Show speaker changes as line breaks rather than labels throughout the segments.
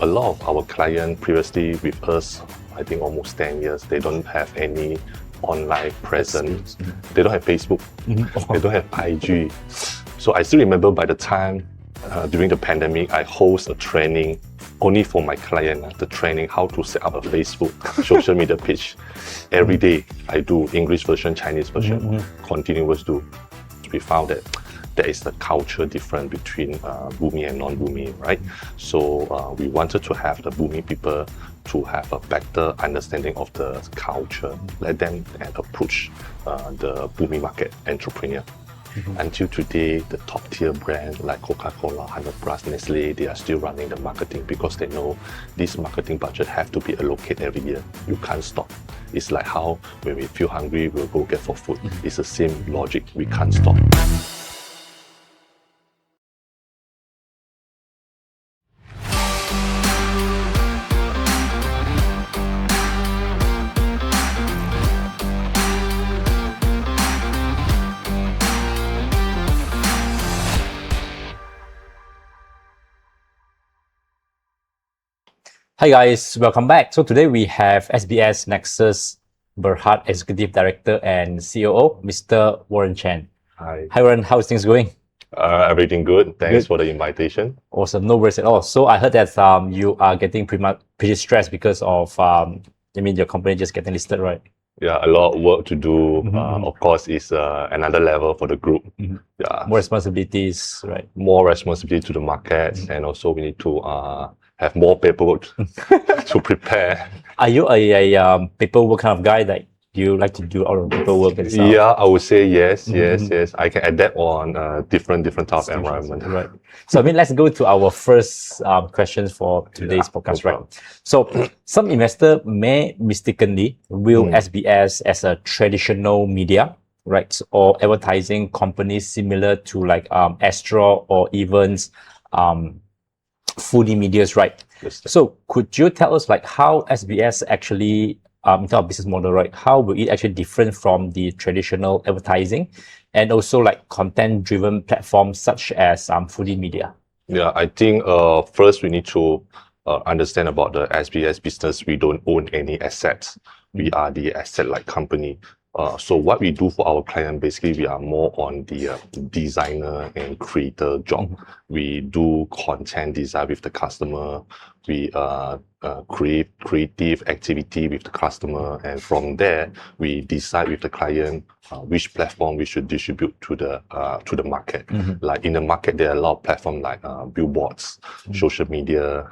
a lot of our clients previously with us, I think almost 10 years, they don't have any online presence. They don't have Facebook. They don't have IG. So I still remember by the time during the pandemic, I host a training only for my client, the training how to set up a Facebook social media page. Every day I do English version, Chinese version, continuous do. We found that there is the culture difference between Bumi and non-Bumi, right? So we wanted to have the Bumi people to have a better understanding of the culture, let them approach the Bumi market entrepreneur. Until today, the top tier brand like Coca-Cola, 100 Nestle, they are still running the marketing because they know this marketing budget have to be allocated every year. You can't stop. It's like how when we feel hungry, we'll go get for food. It's the same logic. We can't stop.
Hi guys, welcome back. So today we have SBS Nexus Berhad Executive Director and COO, Mr. Warren Cheng.
Hi.
Hi Warren, how's things going?
Everything good. Thanks for the invitation.
Awesome, no worries at all. So I heard that you are getting pretty stressed because of your company just getting listed, right?
Yeah, a lot of work to do. Of course, it's another level for the group. Yeah,
more responsibilities, right?
More responsibility to the markets, and also we need to have more paperwork to prepare.
Are you a paperwork kind of guy that you like to do all the paperwork and stuff?
Yeah, I would say yes, yes. I can adapt on different type of environment.
Right. So let's go to our first questions for today's podcast, right? So some investor may mistakenly view SBS as a traditional media, right? Or advertising companies similar to like Astro or even Foodie Medias, right?
Yes.
So could you tell us like how SBS actually in terms of business model, right? How will it actually different from the traditional advertising and also like content-driven platforms such as Foodie Media?
Yeah, I think first we need to understand about the SBS business. We don't own any assets. We are the asset-like company. So what we do for our client, basically, we are more on the designer and creator job. We do content design with the customer. We create creative activity with the customer, and from there we decide with the client which platform we should distribute to the market. Like in the market, there are a lot of platforms like billboards, social media,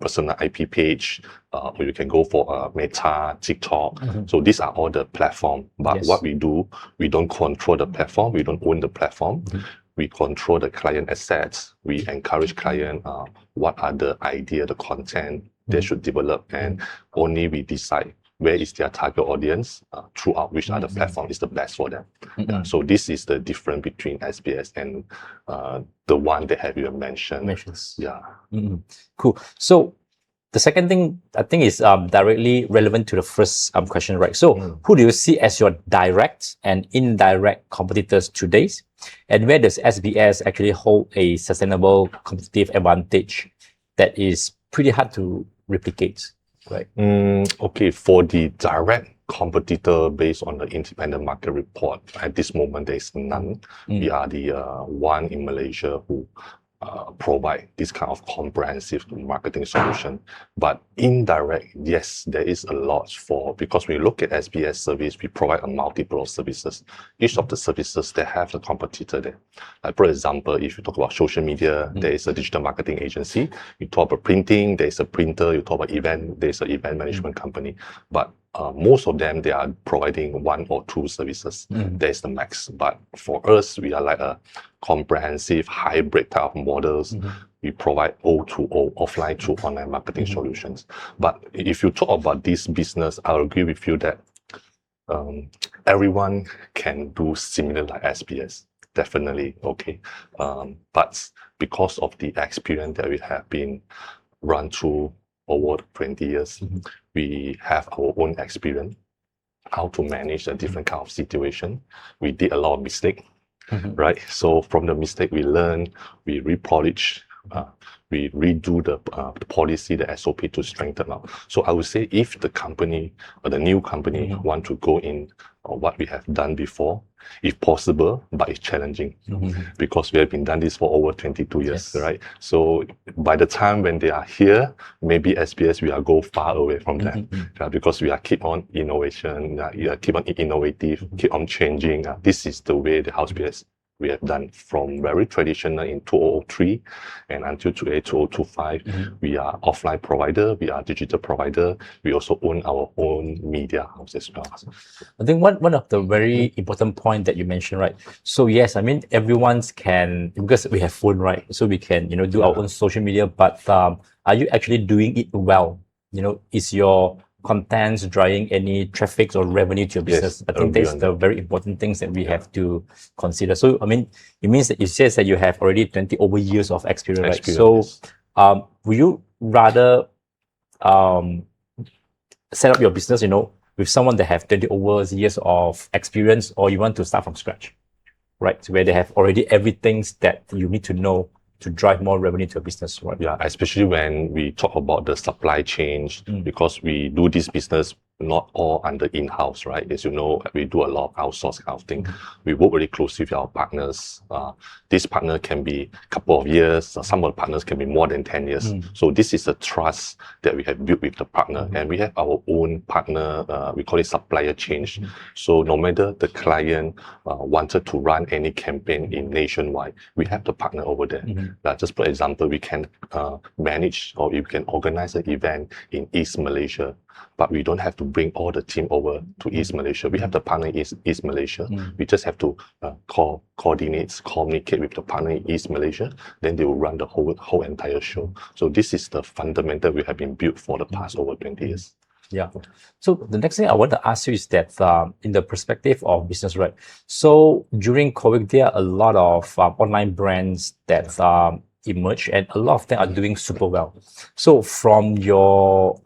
personal IP page. Or you can go for Meta, TikTok. So these are all the platforms. But what we do, we don't control the platform. We don't own the platform. We control the client assets. We encourage client what are the idea, the content they should develop, and only we decide where is their target audience throughout which other platform is the best for them. So this is the difference between SBS and the one that have you mentioned. Yeah.
Cool. So the second thing I think is directly relevant to the first question, right? So who do you see as your direct and indirect competitors today? And where does SBS actually hold a sustainable competitive advantage that is pretty hard to replicate, right?
Okay, for the direct competitor based on the independent market report, at this moment there is none. We are the one in Malaysia who provide this kind of comprehensive marketing solution. But indirect, yes, there is a lot because when you look at SBS service, we provide a multiple of services. Each of the services, they have the competitor there. Like for example, if you talk about social media, there is a digital marketing agency. You talk about printing, there is a printer. You talk about event, there is an event management company. But most of them, they are providing one or two services. There's the max. But for us, we are like a comprehensive hybrid type of models. We provide O2O, offline to online marketing solutions. But if you talk about this business, I'll agree with you that everyone can do similar like SBS. Definitely, okay. But because of the experience that we have been run through over 20 years, we have our own experience, how to manage a different kind of situation. We did a lot of mistakes, right? So from the mistake we learn, we repolish we redo the policy, the SOP to strengthen up. So I would say if the company or the new company want to go in what we have done before, if possible, but it's challenging because we have been done this for over 22 years, right? So by the time when they are here, maybe SBS we are go far away from them because we are keep on innovation, keep on innovative, keep on changing. This is the way the house SBS we have done from very traditional in 2003 and until today, 2025. We are offline provider, we are digital provider, we also own our own media house as well.
I think one of the very important point that you mentioned, right? So yes, I mean, everyone's can, because we have phone, right? So we can, do our own social media, but are you actually doing it well? Is your contents driving any traffic or revenue to your business? I think that's the very important things that we have to consider. So, I mean, it means that you said that you have already 20 over years of experience, right? So, will you rather set up your business, with someone that have 20 over years of experience, or you want to start from scratch, right? Where they have already everything that you need to know to drive more revenue to a business, right?
Yeah, especially when we talk about the supply chain, because we do this business not all under in-house, right? As you know, we do a lot of outsourced kind of thing. We work very closely with our partners. This partner can be a couple of years, some of the partners can be more than 10 years. So this is a trust that we have built with the partner, and we have our own partner, we call it supplier chain. So no matter the client wanted to run any campaign in nationwide, we have the partner over there. Just for example, we can manage or we can organize an event in East Malaysia, but we don't have to bring all the team over to East Malaysia. We have the partner in East Malaysia. We just have to communicate with the partner in East Malaysia. Then they will run the whole entire show. So this is the fundamental we have been built for the past over 20 years.
Yeah. So the next thing I want to ask you is that in the perspective of business, right? So during COVID, there are a lot of online brands that emerge, and a lot of them are doing super well. So from your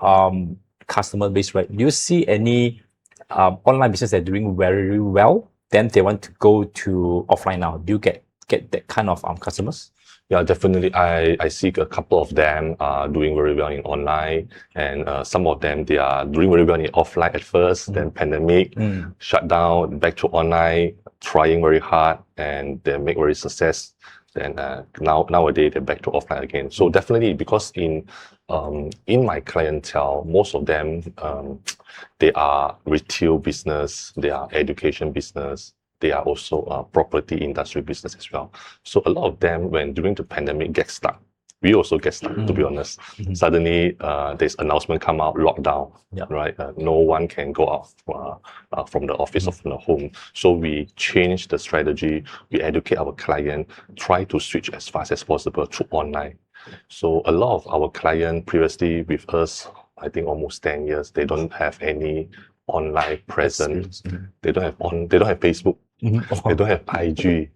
customer base, right, do you see any online business that are doing very well, then they want to go to offline now? Do you get that kind of customers?
Yeah, definitely. I see a couple of them are doing very well in online, and some of them, they are doing very well in offline at first, then pandemic, shut down, back to online, trying very hard, and they make very success. Then nowadays, they're back to offline again. So definitely, because in my clientele, most of them, they are retail business, they are education business, they are also property industry business as well. So a lot of them, when during the pandemic, get stuck. We also get stuck, to be honest. Suddenly, there's announcement come out, lockdown, right? No one can go out from the office or from the home. So we change the strategy. We educate our client, try to switch as fast as possible to online. So a lot of our clients previously with us, I think almost 10 years, they don't have any online presence. They don't have Facebook. They don't have IG.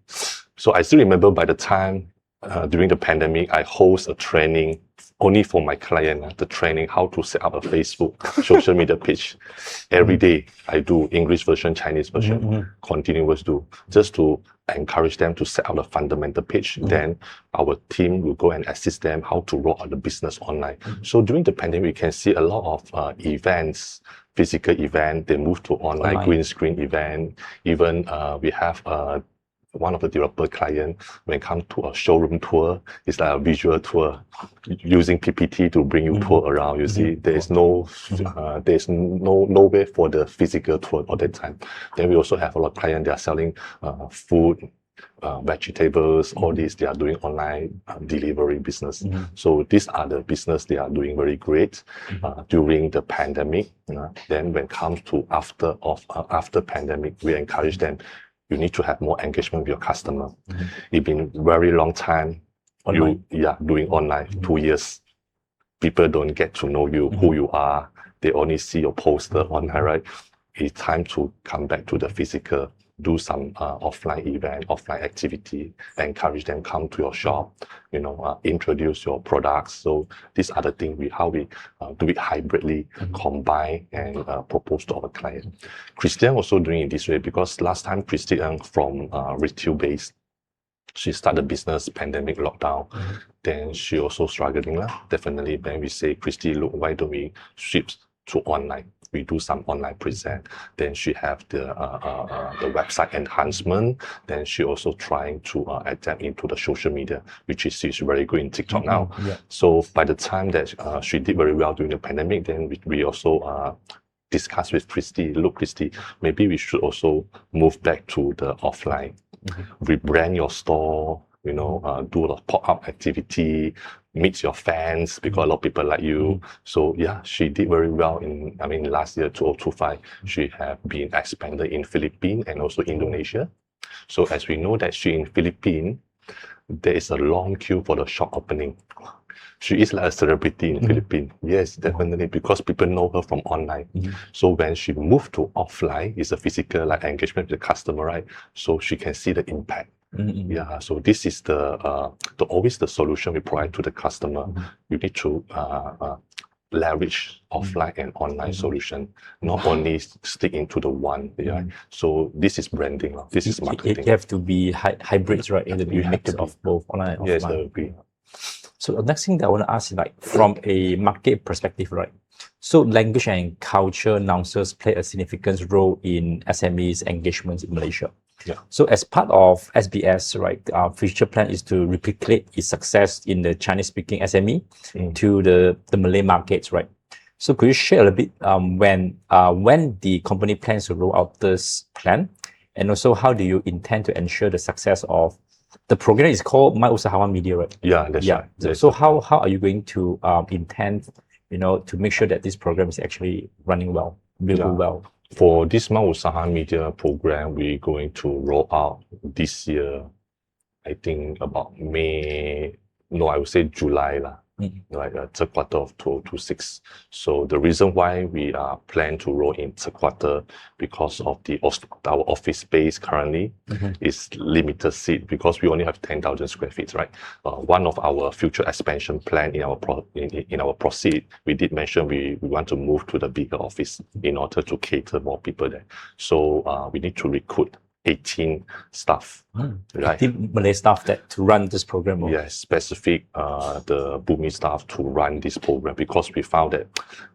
So I still remember by the time during the pandemic, I host a training only for my client, the training how to set up a Facebook social media page. Every day I do English version, Chinese version, continuous do, just to encourage them to set up a fundamental page. Then our team will go and assist them how to roll out the business online. So during the pandemic, we can see a lot of events, physical event, they move to online green screen event. Even we have one of the developer client, when it comes to a showroom tour, it's like a visual tour using PPT to bring you tour around. You see, there's no way for the physical tour all that time. Then we also have a lot of clients, they are selling food, vegetables, all these, they are doing online delivery business. So these are the business they are doing very great during the pandemic. Then when it comes to after pandemic, we encourage them, you need to have more engagement with your customer. It's been very long time online. Doing online, 2 years. People don't get to know you, who you are. They only see your poster online, right? It's time to come back to the physical, do some offline event, offline activity, encourage them come to your shop, introduce your products. So these are the things how we do it hybridly, combine and propose to our client. Christian also doing it this way because last time Christian from retail base. She started business, pandemic lockdown. Then she also struggling lah. Definitely, when we say, Christy, look, why don't we shift to online? We do some online present. Then she have the website enhancement. Then she also trying to adapt into the social media, which is she's very good in TikTok now.
Yeah.
So by the time that she did very well during the pandemic, then we also discuss with Christy, look, Christy, maybe we should also move back to the offline, rebrand your store, you know, do a lot of pop-up activity, meet your fans, because a lot of people like you. So yeah, she did very well in, last year, 2025, she have been expanded in Philippines and also Indonesia. So as we know that she in Philippines, there is a long queue for the shop opening. She is like a celebrity in Philippines. Yes, definitely, because people know her from online. So when she moved to offline, it's a physical like engagement with the customer, right? So she can see the impact. Yeah, so this is the always the solution we provide to the customer. You need to leverage offline and online solution, not only stick into the one. Yeah. So this is branding. This is marketing.
You have to be hybrids, right? It will be a mix of both online and offline.
Yes, I agree.
So the next thing that I want to ask is like from a market perspective, right? So language and culture nuances play a significant role in SMEs engagements in Malaysia.
Yeah.
So as part of SBS, right, our future plan is to replicate its success in the Chinese-speaking SME to the Malay markets, right? So could you share a little bit when the company plans to roll out this plan, and also how do you intend to ensure the success of the program? Is called My Usahawan Media, right?
Yeah, that's right.
So how are you going to intend, to make sure that this program is actually running well, well?
For this My Usahawan Media program, we're going to roll out this year, I think about I would say July lah. Like third quarter of 2026. So the reason why we are plan to roll in third quarter, because of our office space currently is limited seat, because we only have 10,000 square feet, right? One of our future expansion plan in our proceed, we did mention we want to move to the bigger office in order to cater more people there. So we need to recruit 18 staff, right?
18 Malay staff to run this program.
Yes, specific the Bumi staff to run this program, because we found that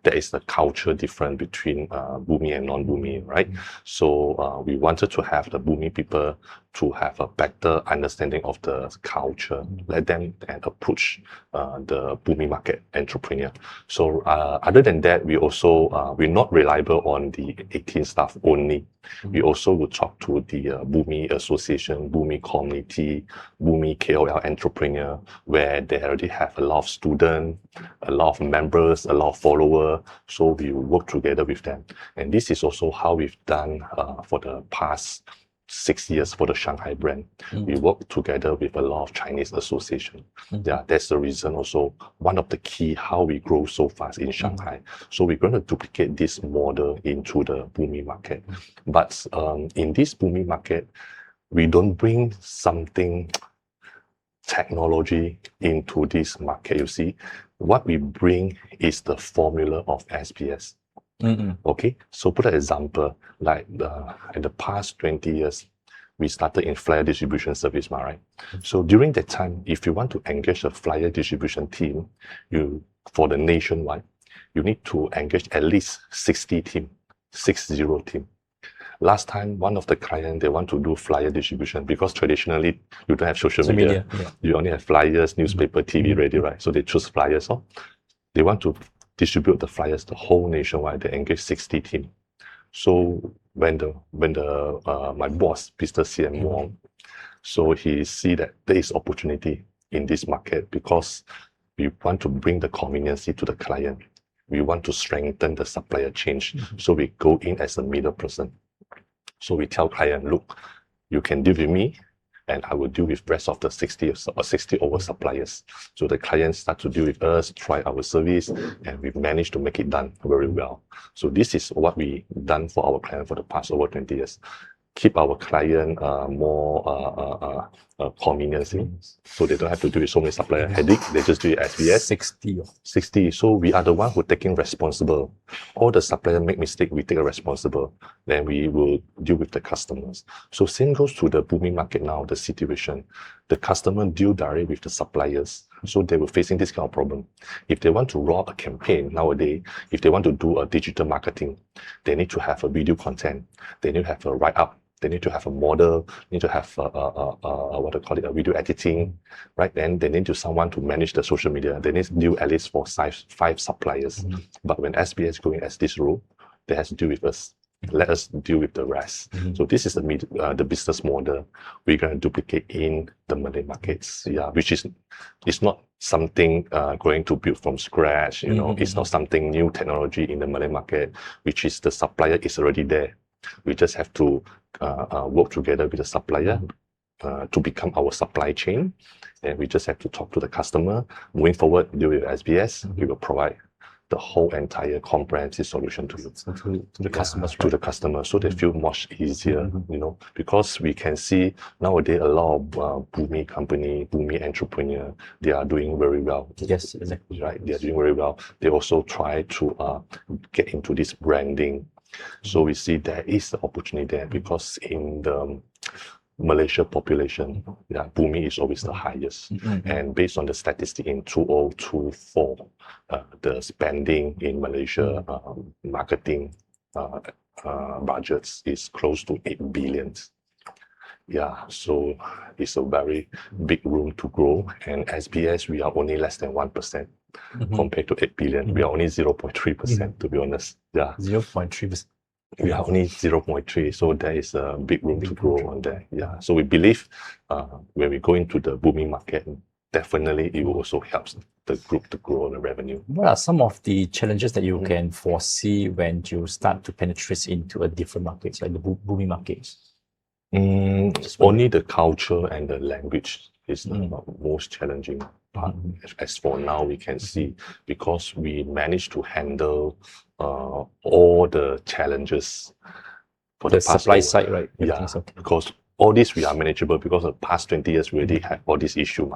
there is a culture difference between Bumi and non-Bumi, right? So we wanted to have the Bumi people to have a better understanding of the culture, let them and approach the Bumi market entrepreneur. So other than that, we also we're not reliable on the 18 staff only. We also will talk to the Bumi Association, Bumi Community, Bumi KOL Entrepreneur, where they already have a lot of students, a lot of members, a lot of followers. So we will work together with them. And this is also how we've done for the past 6 years for the Shanghai brand. We work together with a lot of Chinese association. Yeah, that's the reason also, one of the key how we grow so fast in Shanghai. So we're going to duplicate this model into the Bumi market. But in this Bumi market, we don't bring something technology into this market. You see, what we bring is the formula of SBS. Okay, so put an example, like in the past 20 years, we started in flyer distribution service, right? So during that time, if you want to engage a flyer distribution team, for the nationwide, you need to engage at least 60 team. Last time, one of the clients, they want to do flyer distribution, because traditionally, you don't have social media. You only have flyers, newspaper, TV, radio, right? So they choose flyers. They want to distribute the flyers the whole nationwide. They engage 60 team. So when my boss, Mr. CM Wong, so he see that there is opportunity in this market, because we want to bring the conveniency to the client. We want to strengthen the supplier chain. So we go in as a middle person. So we tell client, look, you can deal with me, and I will deal with rest of the 60 over suppliers. So the clients start to deal with us, try our service, and we've managed to make it done very well. So this is what we done for our client for the past over 20 years. Keep our client more convenience. So they don't have to do it so many supplier headache. They just do it SBS. 60. So we are the one who taking responsible. All the supplier make mistake, we take a responsible. Then we will deal with the customers. So same goes to the booming market now, the situation. The customer deal directly with the suppliers. So they were facing this kind of problem. If they want to roll a campaign nowadays, if they want to do a digital marketing, they need to have a video content. They need to have a write-up. They need to have a model, need to have a video editing, right? Then they need to someone to manage the social media. They need to deal at least for five suppliers. But when SBS going as this role, they have to deal with us. Let us deal with the rest. So this is the business model we're going to duplicate in the Malay markets. Yeah, which is it's not something going to build from scratch. It's not something new technology in the Malay market, which is the supplier is already there. We just have to work together with the supplier to become our supply chain. And we just have to talk to the customer. Moving forward, deal with SBS, we will provide the whole entire comprehensive solution to you.
So to the customers, right?
To the customer, so they feel much easier, because we can see nowadays a lot of booming company, booming entrepreneur, they are doing very well.
Yes, exactly.
Right, they are doing very well. They also try to get into this branding. So we see there is the opportunity there because in the Malaysia population, booming is always the highest. And based on the statistic in 2024, the spending in Malaysia marketing budgets is close to 8 billion. Yeah, so it's a very big room to grow. And SBS, we are only less than 1% compared to 8 billion. We are only 0.3%, to be honest. Yeah.
0.3%.
We are only 0.3, so there is a big room to grow on there. Yeah. So we believe when we go into the booming market, definitely it will also help the group to grow the revenue.
What are some of the challenges that you can foresee when you start to penetrate into a different markets, like the booming markets?
Only the culture and the language is the most challenging part. As for now, we can see because we managed to handle all the challenges for the past
supply side, right?
Yeah, because all this we are manageable because the past 20 years we already had all this issue.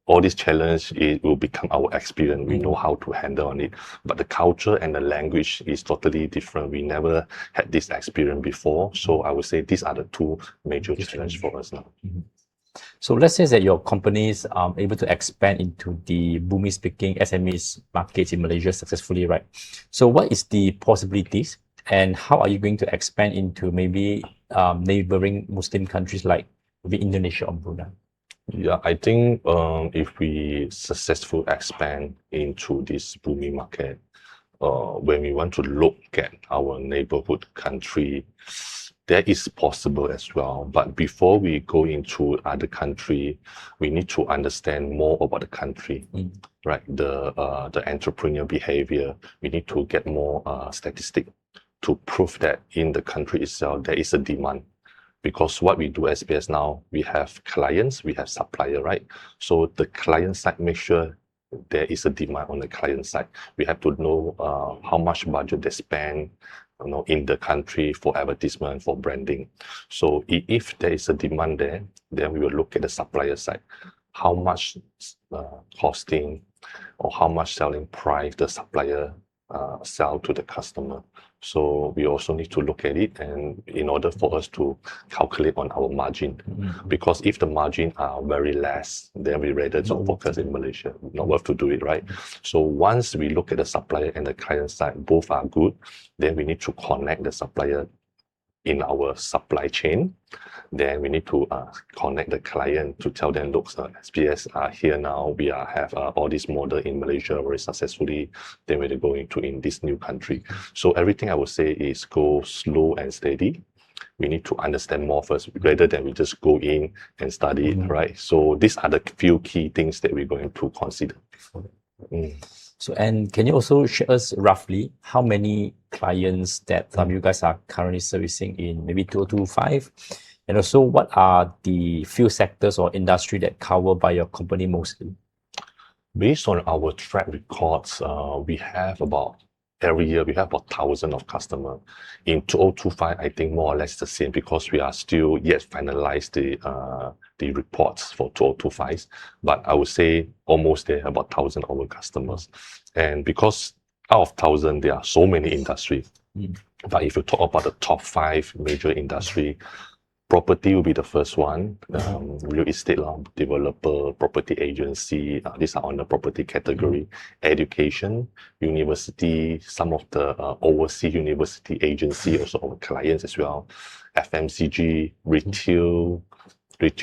All this challenge, it will become our experience. We know how to handle on it. But the culture and the language is totally different. We never had this experience before. So I would say these are the two major challenges for us now.
So let's say that your company is able to expand into the booming speaking SMEs markets in Malaysia successfully, right? So what is the possibilities and how are you going to expand into maybe neighboring Muslim countries like maybe Indonesia or Brunei?
Yeah, I think if we successfully expand into this booming market, when we want to look at our neighborhood country, that is possible as well. But before we go into other country, we need to understand more about the country, right? The entrepreneurial behavior. We need to get more statistic to prove that in the country itself there is a demand. Because what we do as SBS now, we have clients, we have supplier, right? So the client side make sure there is a demand on the client side. We have to know how much budget they spend, in the country for advertisement, for branding. So if there is a demand there, then we will look at the supplier side. How much costing or how much selling price the supplier sell to the customer. So we also need to look at it, and in order for us to calculate on our margin, because if the margin are very less, then we rather to focus in Malaysia. Not worth to do it, right? So once we look at the supplier and the client side, both are good, then we need to connect the supplier in our supply chain. Then we need to connect the client to tell them, look, SBS are here now. We have all this model in Malaysia very successfully. Then we're going to in this new country. So everything I would say is go slow and steady. We need to understand more first, rather than we just go in and study it, right? So these are the few key things that we're going to consider.
So, and can you also share us roughly how many clients that you guys are currently servicing in maybe 2025? And also, what are the few sectors or industry that covered by your company mostly?
Based on our track records, we have about every year we have about 1,000 of customers. In 2025, I think more or less the same because we are still yet finalize the reports for 2025. But I would say almost there, about 1,000 over customers. And because out of 1,000, there are so many industries. But if you talk about the top 5 major industry, property will be the first one. Real estate, developer, property agency, these are on the property category. Education, university, some of the overseas university agency, also our clients as well. FMCG, retail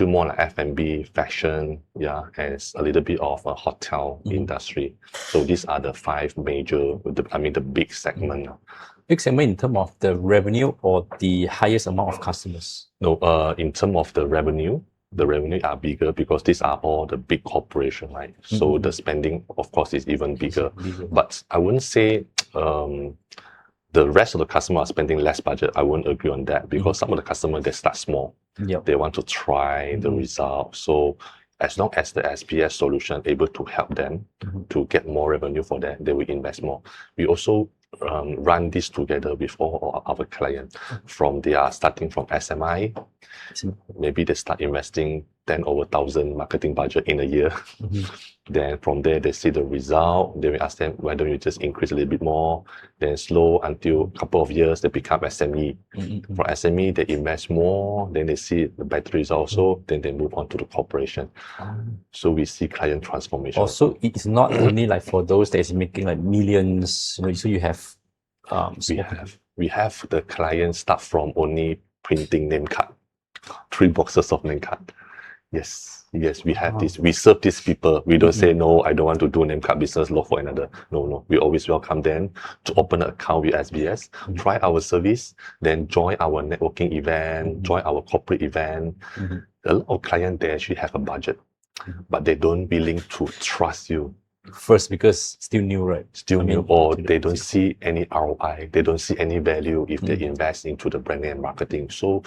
more like F&B, fashion, and a little bit of a hotel industry. So these are the 5 major, the big segment.
Big segment in terms of the revenue or the highest amount of customers?
No, in terms of the revenue are bigger because these are all the big corporations, right? So the spending, of course, is even bigger. But I wouldn't say the rest of the customers are spending less budget. I wouldn't agree on that because some of the customers, they start small. They want to try the result. So as long as the SBS solution able to help them to get more revenue for them, they will invest more. We also run this together with all our clients. They are starting from SMI. Maybe they start investing 10 over 1,000 marketing budget in a year. Then from there, they see the result. Then we ask them, why don't you just increase a little bit more? Then slow until a couple of years, they become SME. For SME, they invest more. Then they see the better result also. Then they move on to the corporation. So we see client transformation.
Also, it's not only like for those that is making like millions. So you have
we have the clients start from only printing name card, 3 boxes of name card. Yes, we have this. We serve these people. We don't say, no, I don't want to do name card business, look for another. No. We always welcome them to open an account with SBS, try our service, then join our networking event, join our corporate event. A lot of clients, they actually have a budget, but they don't willing to trust you.
First, because still new, right?
Still new, or they don't see any ROI, they don't see any value if they invest into the branding and marketing. So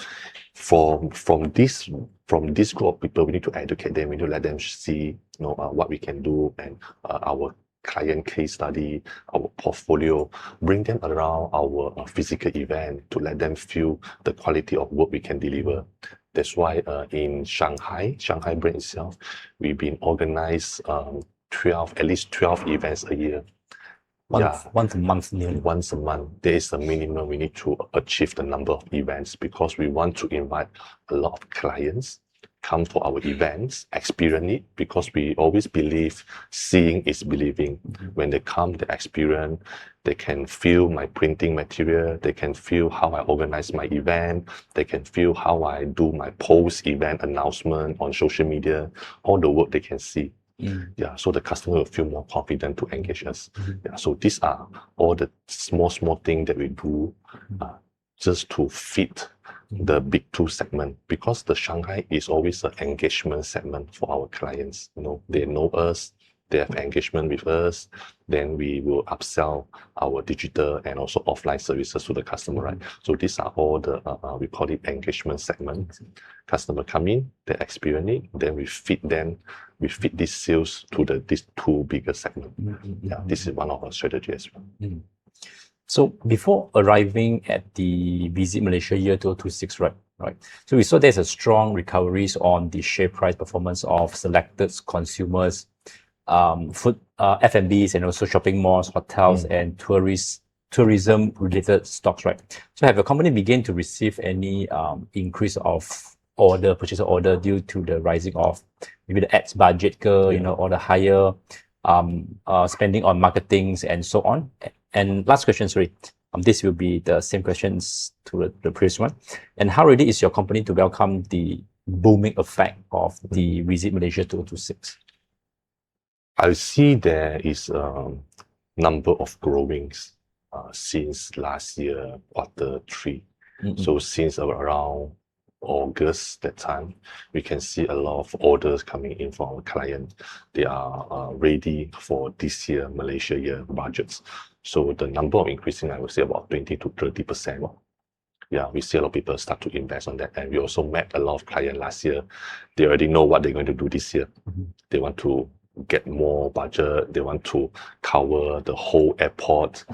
from this group of people, we need to educate them, we need to let them see what we can do, and our client case study, our portfolio, bring them around our physical event to let them feel the quality of work we can deliver. That's why in Shanghai brand itself, we've been organized at least 12 events a year.
Once a month nearly.
Once a month. There is a minimum we need to achieve the number of events because we want to invite a lot of clients come for our events, experience it, because we always believe seeing is believing. When they come, they experience, they can feel my printing material, they can feel how I organize my event, they can feel how I do my post-event announcement on social media, all the work they can see. So the customer will feel more confident to engage us. So these are all the small things that we do just to fit the big 2 segment, because the Shanghai is always an engagement segment for our clients. They know us, they have engagement with us, then we will upsell our digital and also offline services to the customer, right? So these are all the, we call it engagement segment. Customer come in, they experience it, then we fit these sales to these 2 bigger segments. This is one of our strategies as well.
So before arriving at the Visit Malaysia year 2026, right? So we saw there's a strong recoveries on the share price performance of selected consumers, food, F&Bs, and also shopping malls, hotels, and tourism related stocks, right? So have your company begun to receive any increase of purchase order due to the rising of maybe the ads budget, or the higher spending on marketings and so on? And last question, sorry. This will be the same questions to the previous one. And how ready is your company to welcome the booming effect of the Visit Malaysia 2026?
I see there is a number of growings since last year, Q3. So since around August, that time, we can see a lot of orders coming in from our client. They are ready for this year, Malaysia year budgets. So the number of increasing, I would say about 20 to 30%. We see a lot of people start to invest on that. And we also met a lot of clients last year. They already know what they're going to do this year. They want to get more budget. They want to cover the whole airport,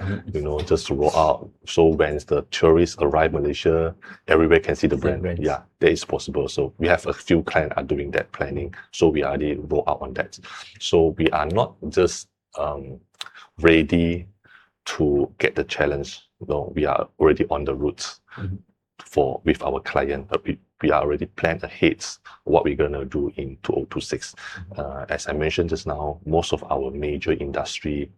just to roll out. So when the tourists arrive Malaysia, everywhere can see the brand.
brands.
Yeah, that is possible. So we have a few clients are doing that planning. So we already roll out on that. So we are not just ready to get the challenge. No, we are already on the route with our client. We are already planned ahead what we're gonna do in 2026. As I mentioned just now, most of our major industry,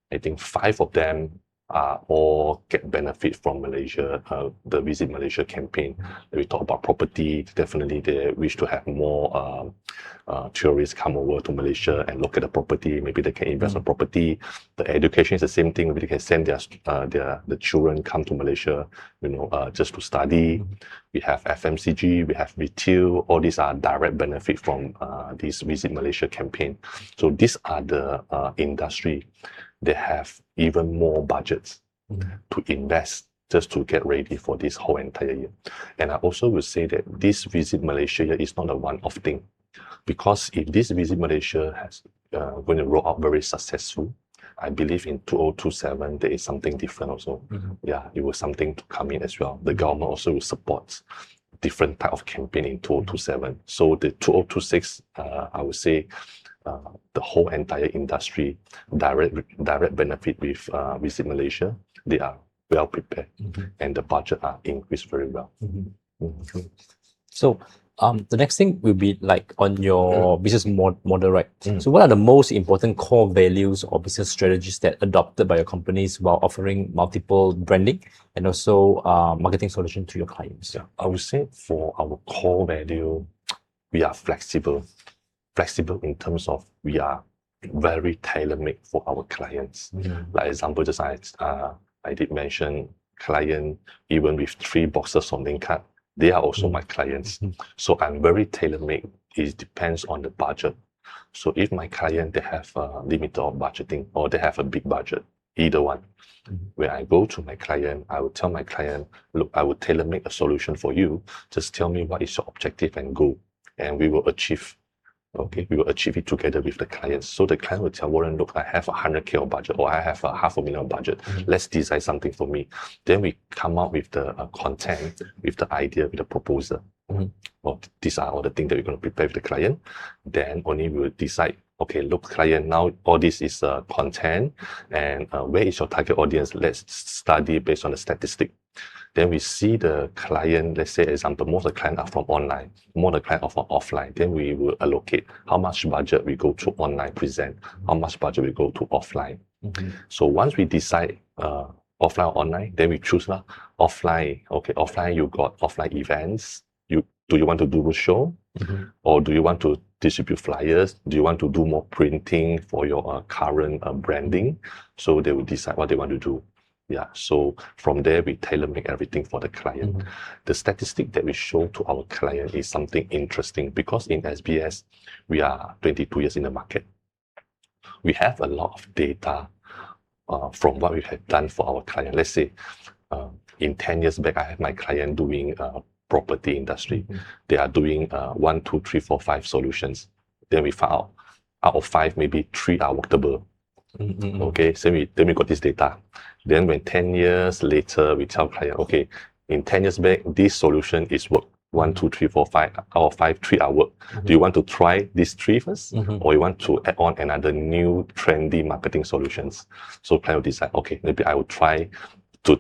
I think 5 of them are all get benefit from Malaysia, the Visit Malaysia campaign. We talk about property. Definitely, they wish to have more tourists come over to Malaysia and look at the property. Maybe they can invest on property. The education is the same thing. Maybe they can send the children come to Malaysia, just to study. We have FMCG, we have retail. All these are direct benefit from this Visit Malaysia campaign. So these are the industry. They have even more budgets to invest just to get ready for this whole entire year. And I also would say that this Visit Malaysia year is not a one-off thing, because if this Visit Malaysia has going to roll out very successful, I believe in 2027 there is something different also. Yeah, it was something to come in as well. The government also will support different type of campaign in 2027. So the 2026, I would say, the whole entire industry direct benefit with Visit Malaysia. They are well prepared, and the budget are increased very well.
So the next thing will be like on your business model, right? So what are the most important core values or business strategies that adopted by your companies while offering multiple branding and also marketing solution to your clients?
Yeah, I would say for our core value, we are flexible. Flexible in terms of we are very tailor-made for our clients. Like example, just I did mention client, even with 3 boxes of name card, they are also my clients. So I'm very tailor-made. It depends on the budget. So if my client, they have a limit of budgeting or they have a big budget, either one. When I go to my client, I will tell my client, look, I will tailor-make a solution for you. Just tell me what is your objective and goal, and we will achieve. Okay, we will achieve it together with the clients. So the client will tell Warren, look, I have 100K of budget, or I have a $500,000 budget. Let's design something for me. Then we come up with the content, with the idea, with the proposal. Well, these are all the things that we're going to prepare with the client. Then only we will decide, okay, look, client, now all this is content, and where is your target audience? Let's study based on the statistic. Then we see the client, let's say example, most of the clients are from online, more of the clients are from offline. Then we will allocate how much budget we go to online present, how much budget we go to offline. So once we decide offline or online, then we choose offline. Okay, offline, you got offline events. Do you want to do a show? Or do you want to distribute flyers? Do you want to do more printing for your current branding? So they will decide what they want to do. Yeah, so from there, we tailor-make everything for the client. The statistic that we show to our client is something interesting, because in SBS, we are 22 years in the market. We have a lot of data from what we have done for our client. Let's say in 10 years back, I have my client doing property industry. They are doing 1, 2, 3, 4, 5 solutions. Then we found out of 5, maybe 3 are workable. Okay, so then we got this data. Then when 10 years later, we tell client, okay, in 10 years back, this solution is work. 1, 2, 3, 4, 5 out of 5, 3 are work. Do you want to try these 3 first? Or you want to add on another new trendy marketing solutions? So client will decide, okay, maybe I will try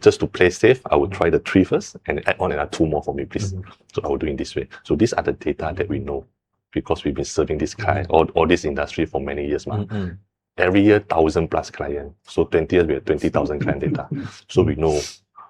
just to play safe, I will try the 3 first and add on another 2 more for me, please. So I will do it this way. So these are the data that we know, because we've been serving this client or this industry for many years. Every year, 1,000+ clients. So 20 years, we have 20,000 client data. So we know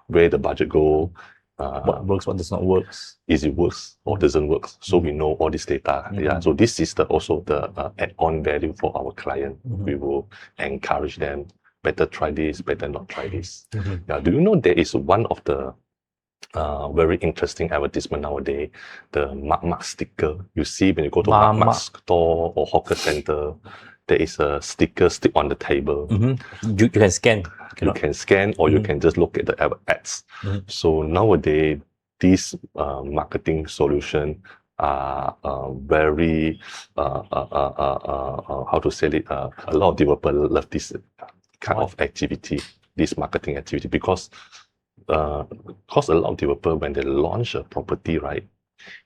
where the budget go,
what works, what does not work.
Is it works or doesn't work? So we know all this data. Yeah. So this is also the add-on value for our client. We will encourage them, better try this, better not try this. Yeah. Do you know there is one of the very interesting advertisement nowadays, the Mark sticker. You see when you go to Mark store or hawker center, there is a sticker stick on the table.
You can scan.
You can scan, or you can just look at the ads. So nowadays, this marketing solution are very how to say it, a lot of developers love this kind of activity, this marketing activity, because a lot of developers, when they launch a property, right,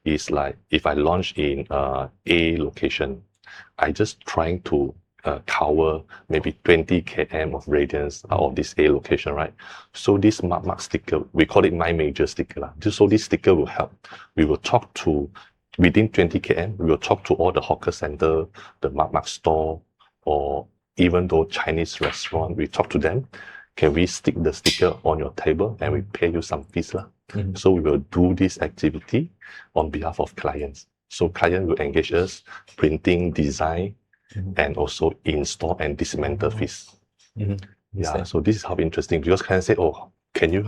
is like, if I launch in A location, I just trying to cover maybe 20 km of radius out of this A location, right? So this mark sticker, we call it my major sticker lah. So this sticker will help. We will talk to, within 20 km, we will talk to all the hawker center, the mark store, or even though Chinese restaurant, we talk to them. Can we stick the sticker on your table and we pay you some fees lah? So we will do this activity on behalf of clients. So client will engage us, printing, design, and also install and dismantle fees. Yeah, so this is how interesting, because clients say, oh, can you,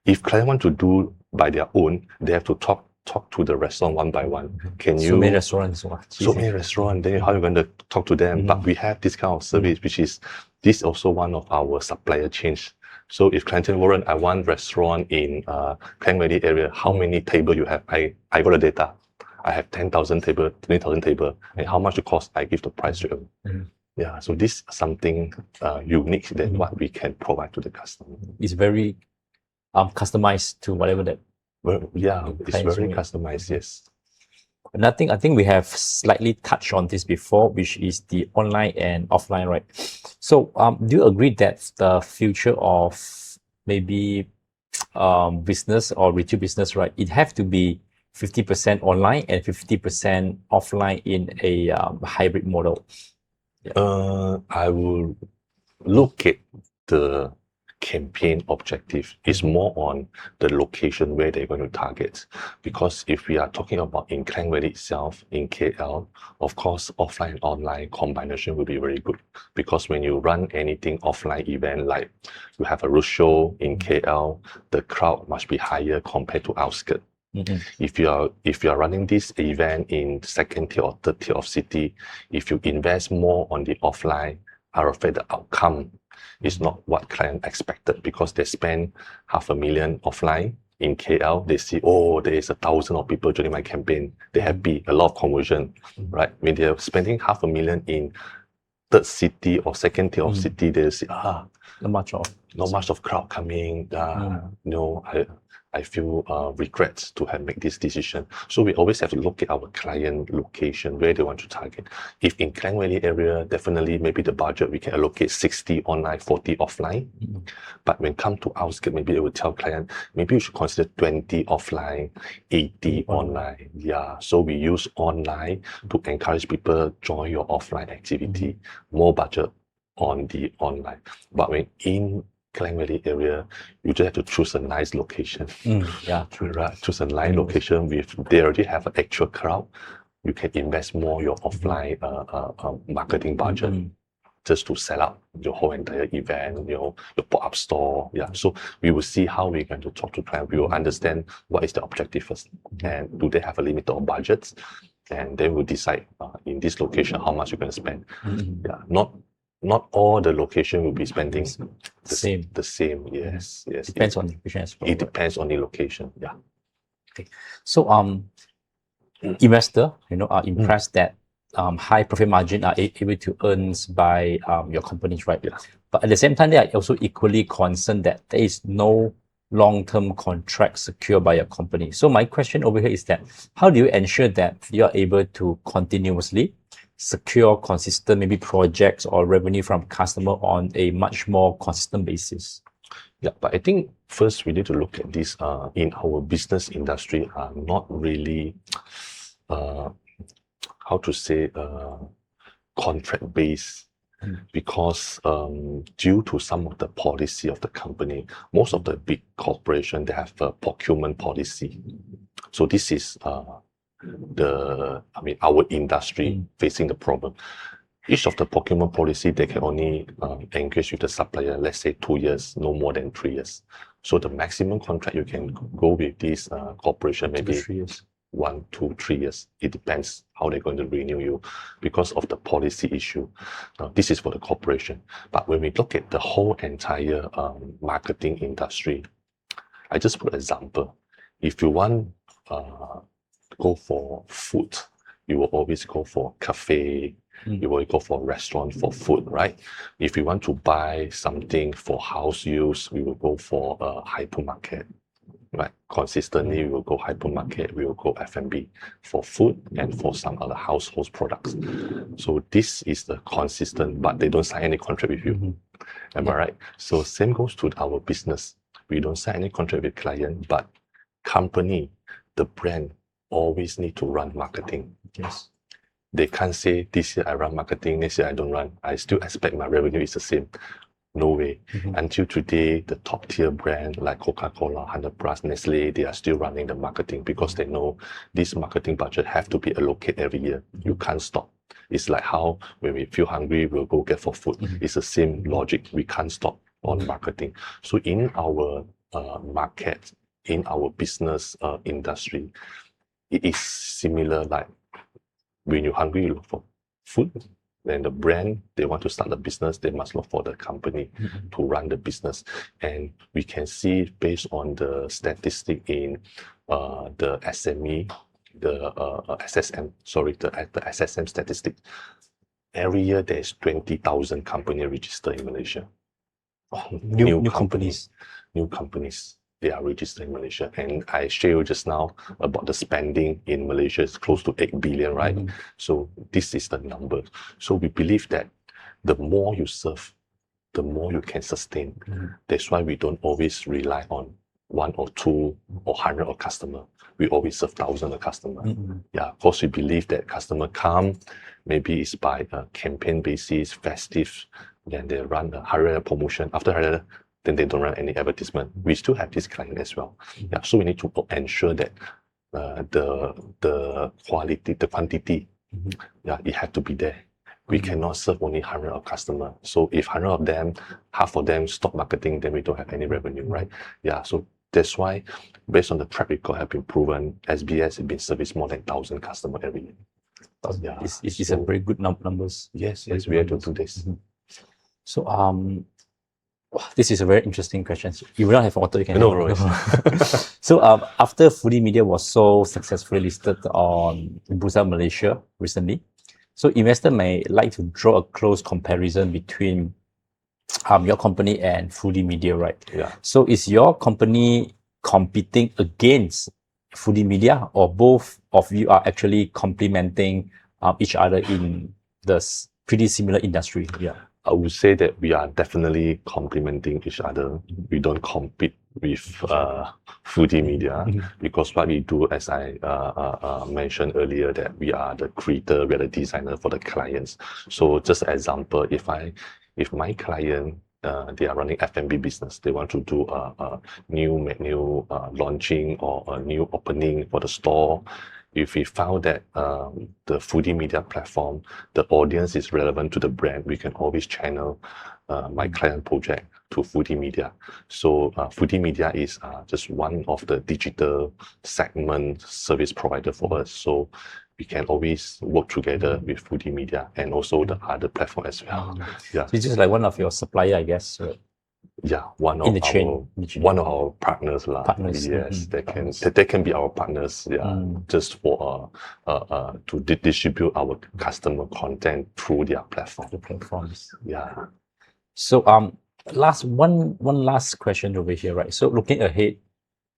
if client want to do by their own, they have to talk to the restaurant one by one. Can you?
So many restaurants.
So many restaurants, then how are you going to talk to them? But we have this kind of service, which is, this is also one of our supplier change. So if client Warren, I want restaurant in Klang Valley area, how many table you have? I got the data. I have 10,000 table, 20,000 table, and how much it costs, I give the price to them. Yeah, so this is something unique than what we can provide to the customer.
It's very customized to whatever that.
Well, yeah, it's very customized, yes.
And I think we have slightly touched on this before, which is the online and offline, right? So do you agree that the future of maybe business or retail business, right, it have to be 50% online and 50% offline in a hybrid model?
I will look at the campaign objective. Is more on the location where they're going to target. Because if we are talking about in Klang Valley itself, in KL, of course, offline and online combination will be very good. Because when you run anything offline event, like you have a roadshow in KL, the crowd must be higher compared to outskirts. If you are running this event in second tier or third tier of city, if you invest more on the offline, I'm afraid the outcome is not what client expected, because they spend $500,000 offline in KL. They see, oh, there is 1,000 of people joining my campaign. They're happy, a lot of conversion, right? When they're spending $500,000 in third city or second tier of city, they see, not much of crowd coming. No, I feel regret to have made this decision. So we always have to look at our client location, where they want to target. If in Klang Valley area, definitely maybe the budget, we can allocate 60 online, 40 offline. But when come to outskirts, maybe they will tell client, maybe you should consider 20 offline, 80 online. Yeah, so we use online to encourage people join your offline activity, more budget on the online. But when in Klang Valley area, you just have to choose a nice location.
Yeah, true.
Right? Choose a nice location with, they already have an actual crowd. You can invest more your offline marketing budget just to set up your whole entire event, your pop-up store. Yeah. So we will see how we're going to talk to clients. We will understand what is the objective first, and do they have a limit of budgets, and then we'll decide in this location how much you're going to spend. Yeah. Not all the location will be spending the same. Yes.
Depends on the location as well.
It depends on the location. Yeah.
Okay. So investor, are impressed that high profit margin are able to earn by your companies, right?
Yeah.
But at the same time, they are also equally concerned that there is no long-term contract secured by your company. So my question over here is that, how do you ensure that you are able to continuously secure consistent maybe projects or revenue from customer on a much more consistent basis?
Yeah, but I think first we need to look at this in our business industry are not really how to say contract based, because due to some of the policy of the company, most of the big corporation, they have a procurement policy. So this is our industry facing the problem. Each of the procurement policy, they can only engage with the supplier, let's say 2 years, no more than 3 years. So the maximum contract you can go with this corporation, maybe
3 years.
1, 2, 3 years. It depends how they're going to renew you because of the policy issue. This is for the corporation. But when we look at the whole entire marketing industry, I just put an example. If you want go for food, you will always go for cafe, you will go for restaurant for food, right? If we want to buy something for house use, we will go for a hypermarket, right? Consistently, we will go hypermarket, we will go F&B for food and for some other household products. So this is the consistent, but they don't sign any contract with you. Am I right? So same goes to our business. We don't sign any contract with client, but company, the brand always need to run marketing.
Yes.
They can't say this year I run marketing, next year I don't run. I still expect my revenue is the same. No way. Until today, the top tier brand like Coca-Cola, 100+, Nestle, they are still running the marketing because they know this marketing budget have to be allocated every year. You can't stop. It's like how when we feel hungry, we'll go get for food. It's the same logic. We can't stop on marketing. So in our market, in our business industry, it is similar. Like when you're hungry, you look for food. Then the brand, they want to start a business, they must look for the company to run the business. And we can see based on the statistic in the SME, the SSM statistic, every year there's 20,000 companies registered in Malaysia. New companies. They are registered in Malaysia. And I share you just now about the spending in Malaysia is close to 8 billion, right? So this is the number. So we believe that the more you serve, the more you can sustain. That's why we don't always rely on 1 or 2 or 100 of customer. We always serve thousands of customers. Yeah, of course we believe that customer come, maybe it's by a campaign basis, festive, then they run a Hari promotion. After Hari, then they don't run any advertisement. We still have this client as well. Yeah, so we need to ensure that the quality, the quantity, yeah, it has to be there. We cannot serve only 100 of customers. So if 100 of them, half of them stop marketing, then we don't have any revenue, right? Yeah, so that's why, based on the track record have been proven, SBS has been serviced more than 1,000 customers every year.
Yeah, it's a very good numbers.
Yes, we have to do this.
So this is a very interesting question. You will not have water, you can
No,
have So after Foodie Media was so successfully listed on Bursa Malaysia recently, so investor may like to draw a close comparison between your company and Foodie Media, right?
Yeah.
So is your company competing against Foodie Media, or both of you are actually complementing each other in the pretty similar industry? Yeah.
I would say that we are definitely complementing each other. We don't compete with Foodie Media because what we do, as I mentioned earlier, that we are the creator, we are the designer for the clients. So just an example, if my client they are running F&B business, they want to do a new menu launching or a new opening for the store. If we found that the Foodie Media platform, the audience is relevant to the brand, we can always channel my client project to Foodie Media. So Foodie Media is just one of the digital segment service provider for us. So we can always work together with Foodie Media and also the other platform as well. Yeah.
So it's just like one of your supplier, I guess. Right?
Yeah, one
In
of
the chain.
one of our partners lah.
Partners.
Yes, they can be our partners. Yeah, just for to distribute our customer content through their platform.
The platforms.
Yeah.
So one last question over here, right? So looking ahead,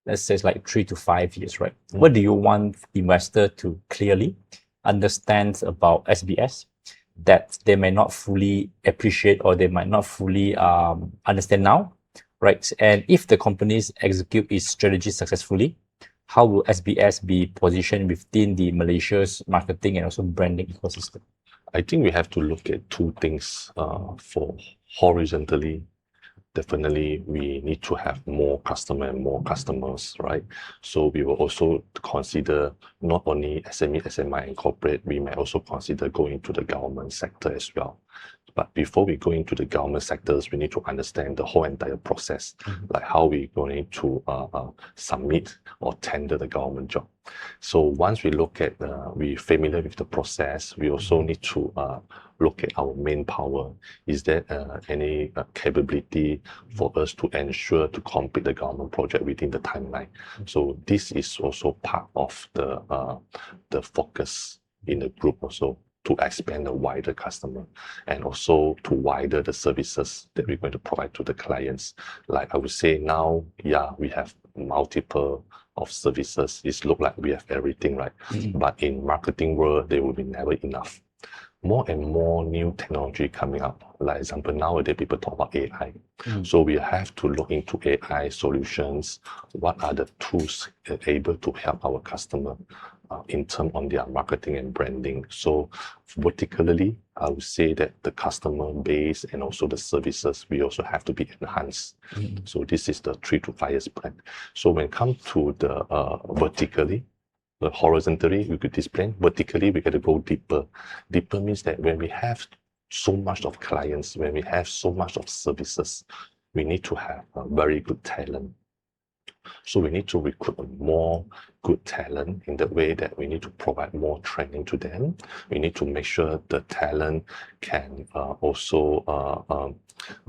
let's say it's like 3 to 5 years, right? What do you want investor to clearly understand about SBS that they may not fully appreciate or they might not fully understand now, right? And if the companies execute its strategy successfully, how will SBS be positioned within the Malaysia's marketing and also branding ecosystem?
I think we have to look at 2 things for horizontally. Definitely, we need to have more customer and more customers, right? So we will also consider not only SME, SMI and corporate, we may also consider going to the government sector as well. But before we go into the government sectors, we need to understand the whole entire process, like how we're going to submit or tender the government job. So once we look at, we're familiar with the process, we also need to look at our manpower. Is there any capability for us to ensure to complete the government project within the timeline? So this is also part of the focus in the group also, to expand a wider customer and also to wider the services that we're going to provide to the clients. Like I would say now, yeah, we have multiple of services. It's look like we have everything, right? But in marketing world, there will be never enough. More and more new technology coming up. Like example, nowadays people talk about AI. So we have to look into AI solutions. What are the tools able to help our customer in terms of their marketing and branding? So vertically, I would say that the customer base and also the services, we also have to be enhanced. So this is the 3 to 5 years plan. So when it comes to the vertically, horizontally, we could display. Vertically, we got to go deeper. Deeper means that when we have so much of clients, when we have so much of services, we need to have a very good talent. So we need to recruit more good talent in the way that we need to provide more training to them. We need to make sure the talent can also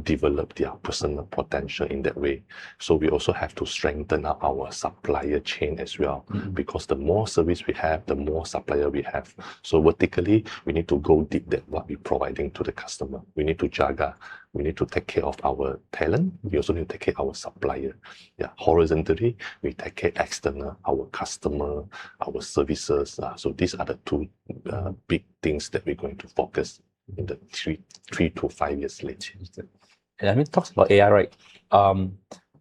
develop their personal potential in that way. So we also have to strengthen up our supplier chain as well, because the more service we have, the more supplier we have. So vertically, we need to go deep at what we're providing to the customer. We need to jaga. We need to take care of our talent. We also need to take care of our supplier. Yeah, horizontally, we take care external, our customer, our services. So these are the two big things that we're going to focus in the three to 5 years later.
And I mean, talks about AI, right?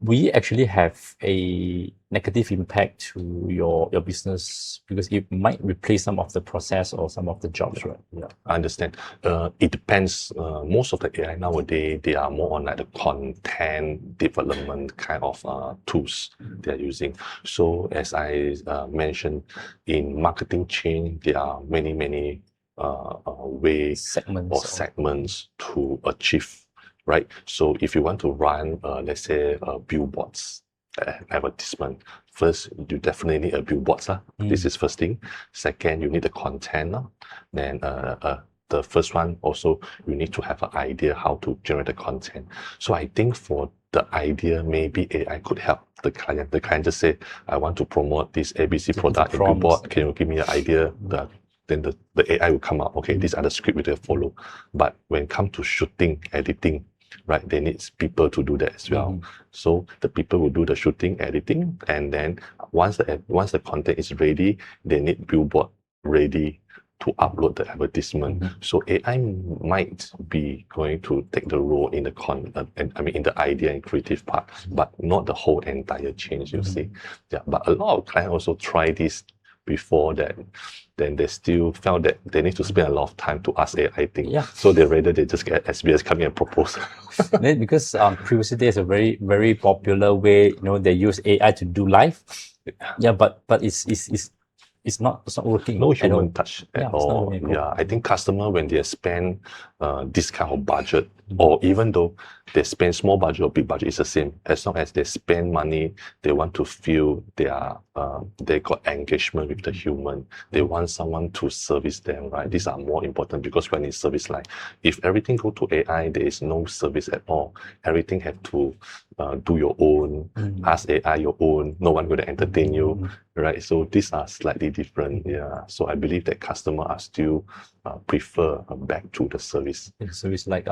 We actually have a negative impact to your business because it might replace some of the process or some of the jobs, right?
Yeah, I understand. It depends. Most of the AI nowadays, they are more on like the content development kind of tools they are using. So as I mentioned, in marketing chain, there are many ways segments to achieve. Right. So if you want to run, let's say, billboards advertisement, first you definitely need a billboards. This is first thing. Second, you need the content. Then the first one also, you need to have an idea how to generate the content. So I think for the idea, maybe AI could help the client. The client just say, I want to promote this ABC product in billboard. Can you give me an idea? Then the AI will come out. Okay, these are the script we will follow. But when it comes to shooting, editing, right, they need people to do that as well. So the people will do the shooting, editing, and then once the content is ready, they need billboard ready to upload the advertisement. So AI might be going to take the role in in the idea and creative part, but not the whole entire change. You see, yeah. But a lot of clients also try this before that, then they still felt that they need to spend a lot of time to ask AI things.
Yeah.
So they just get SBS coming and propose.
Then because previously there's a very popular way, they use AI to do live. Yeah, but it's not working.
No human touch at all.
Yeah,
I think customer, when they spend this kind of budget, or even though they spend small budget or big budget, it's the same. As long as they spend money, they want to feel they got engagement with the human. They want someone to service them, right? These are more important, because when it's service line, if everything go to AI, there is no service at all. Everything have to do your own, ask AI your own. No one going to entertain you, right? So these are slightly different. Yeah. So I believe that customer are still prefer back to the service.
Service like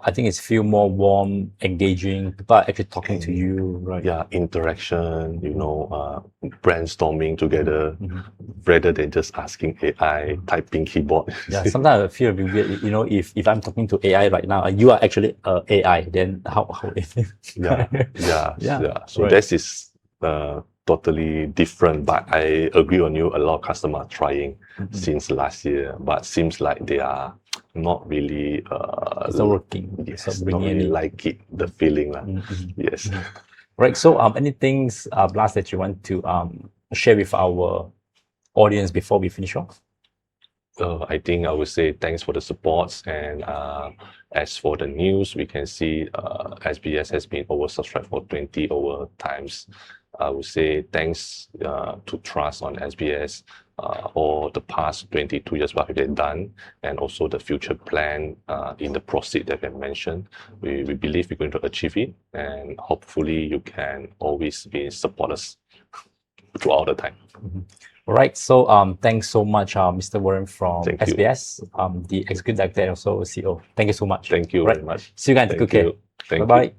I think it's feel more warm, engaging. People are actually talking to you, right?
Yeah, interaction, brainstorming together, rather than just asking AI, typing keyboard.
Yeah, sometimes I feel a bit weird. If I'm talking to AI right now, you are actually AI, then how
yeah. So this is totally different, but I agree on you. A lot of customers are trying since last year, but seems like they are not really
it's not working.
Yes, not really like it, the feeling. Yes.
Right. So anything last that you want to share with our audience before we finish off?
I think I would say thanks for the support, and as for the news, we can see SBS has been oversubscribed for 20 over times. I would say thanks to trust on SBS. or the past 22 years, what have they done, and also the future plan in the proceed that I mentioned. We believe we're going to achieve it, and hopefully you can always support us throughout the time.
All right. So thanks so much, Mr. Warren from
Thank you.
SBS, the Executive Director and also CEO. Thank you so much.
Thank you
All right.
very much.
See you guys.
Thank
Take care.
you. Thank
Bye-bye.
you.